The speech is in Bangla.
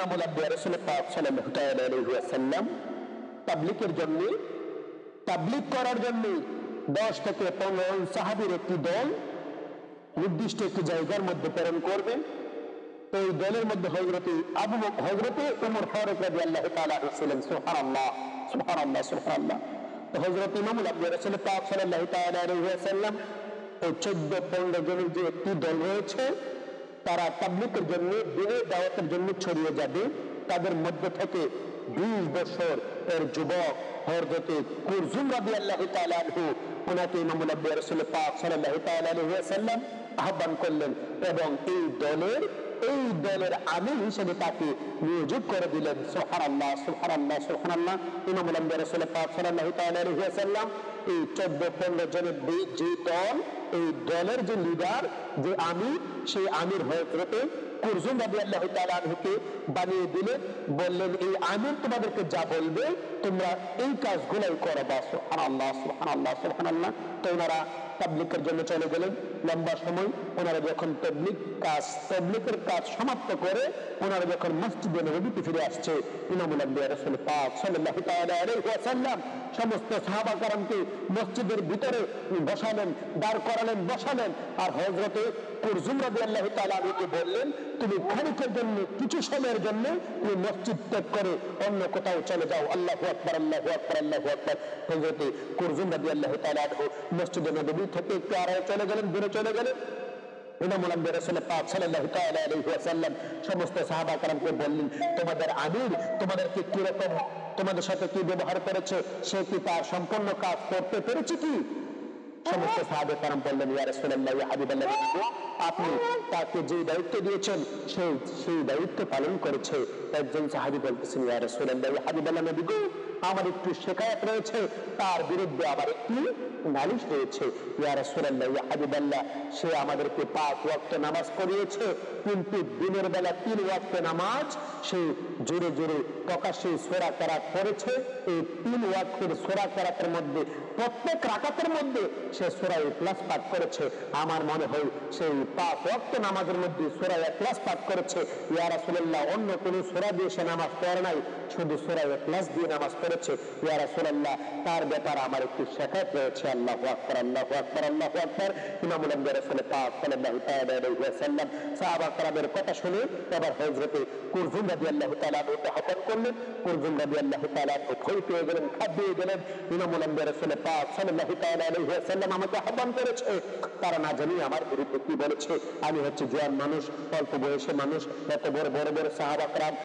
ইমামুল আম্বিয়া রাসূল পাক সাল্লাল্লাহু তাআলা আলাইহি ওয়াসাল্লাম তাবলীগের জন্য, তাবলীগ করার জন্য 10 থেকে 15 সাহাবীর একটি দল নির্দিষ্ট একটি জায়গার মধ্যে প্রেরণ করবেন। এই দলের মধ্যে হযরতে ওমর ফারুক রাদিয়াল্লাহু তাআলা ছিলেন। সুবহানাল্লাহ সুবহানাল্লাহ সুবহানাল্লাহ। তো হযরত ইমামুল আম্বিয়া রাসূল পাক সাল্লাল্লাহু তাআলা আলাইহি ওয়াসাল্লাম ও 14-15 জনের যে একটি দল রয়েছে, তারা তাবলীগের জন্য, দ্বীনের দাওয়াতের জন্য ছড়িয়ে যাবে। তাদের মধ্য থেকে 20 বছর এর যুবক হযরতে কুরজুম রাদিয়াল্লাহু তাআলা আনহু, ওনাকে ইমামুল আম্বিয়া রাসূল পাক সাল্লাল্লাহু তাআলা আলাইহি ওয়াসাল্লাম আহ্বান করলেন এবং এই দলের আমির হিসেবে তাকে নিয়োজিত করে দিলেন। সুবহানাল্লাহ সুবহানাল্লাহ সুবহানাল্লাহ। ইমামুল আম্বিয়া রাসূল পাক সাল্লাল্লাহু তাআলা আলাইহি ওয়াসাল্লাম এই 14-15 জনের যে দল, এই দলের যে লিডার, যে আমির, সেই আমির হযরতে কুরজুম রাদিয়াল্লাহু তাআলা আনহুকে বানিয়ে দিলেন। বললেন, এই আমির তোমাদেরকে যা বলবে তোমরা এই কাজগুলাই করবা। সুবহানাল্লাহ সুবহানাল্লাহ সুবহানাল্লাহ। তো ওনারা তাবলীগের জন্য চলে গেলেন। লম্বা সময় ওনারা যখন তাবলীগের কাজ সমাপ্ত করে ওনারা যখন মসজিদে নববীতে ফিরে আসছে, ইমামুল আম্বিয়া রাসূল পাক সাল্লাল্লাহু তাআলা আলাইহি ওয়াসাল্লাম সমস্ত সাহাবা کرامকে মসজিদের ভিতরে বসালেন, দাঁড় করালেন, বসালেন। আর হযরতে কুরজুম রাদিয়াল্লাহু তাআলা আনহুকে বললেন, তুমি খানিকের জন্য, কিছু সময়ের জন্য তুমি মসজিদ ত্যাগ করে অন্য কোথাও চলে যাও। আল্লাহু আকবার আল্লাহু আকবার আল্লাহু আকবার। হযরতে কুরজুম রাদিয়াল্লাহু তাআলা আনহু মসজিদে নববী থেকে একটু আড়ালে চলে গেলেন, দূরে চলে গেলেন। ইমামুল আম্বিয়া রাসূল পাক সাল্লাল্লাহু তাআলা আলাইহি ওয়াসাল্লাম সমস্ত সাহাবা کرامকে বললেন, তোমাদের আমির তোমাদেরকে কি রকম, তোমাদের সাথে কি ব্যবহার করেছে, সে কি তার সম্পূর্ণ কাজ করতে পেরেছে কি? সমস্ত সাহাবা کرام বললেন, ইয়া রাসূলুল্লাহ, ইয়া হাবিবাল্লাহ, আপনি তাকে যে দায়িত্ব দিয়েছেন সেই দায়িত্ব পালন করেছে। একজন সাহাবী বলতেছেন, ইয়া রাসূলুল্লাহ, ইয়া হাবিবাল্লাহ, নবী গো, আমার একটু শিকায়াত রয়েছে, তার বিরুদ্ধে আমার একটি নালিশ রয়েছে। ইয়া রাসূলুল্লাহ, ইয়া হাবিবাল্লাহ, সে আমাদেরকে 5 ওয়াক্ত নামাজ পড়িয়েছে, কিন্তু দিনের বেলা 3 ওয়াক্ত নামাজ সে জোরে জোরে প্রকাশ্যে সূরা কেরাত পড়েছে। এই 3 ওয়াক্তের সূরা কেরাতের মধ্যে প্রত্যেক রাকাতের মধ্যে সে সূরা ইখলাস পাঠ করেছে। আমার মনে হয় সেই 5 ওয়াক্ত নামাজের মধ্যে সূরা ইখলাস পাঠ করেছে। ইয়া রাসূলুল্লাহ, অন্য কোন সূরা দিয়ে সে নামাজ পড়ে নাই, শুধু সূরা ইখলাস দিয়ে নামাজ পড়েছে। ইয়া রাসূলুল্লাহ, তার ব্যাপারে আমার একটু শিকায়াত রয়েছে। আল্লাহু আকবার আল্লাহু আকবার আল্লাহু আকবার। ইমামুল আম্বিয়া রাসূল পাক সাল্লাল্লাহু তাআলা আলাইহি ওয়াসাল্লাম সাহাবা کرامের কথা শুনে এবার হযরতে কুরজুম রাদিয়াল্লাহু তাআলা আনহুকে আহ্বান করলেন। কুরজুম রাদিয়াল্লাহু তাআলা ভয় পেয়ে গেলেন, খাবিয়ে গেলেন। ইমামুল আম্বিয়া রাসূল পাক সাল্লাল্লাহু তাআলা আলাইহি ওয়াসাল্লাম আমাকে আহ্বান করেছে, তারা না জানি আমার বিরুদ্ধে কি বলেছে। আমি হচ্ছে জোয়ান মানুষ, অল্প বয়সী মানুষ, এত বড় বড় সাহাবা کرام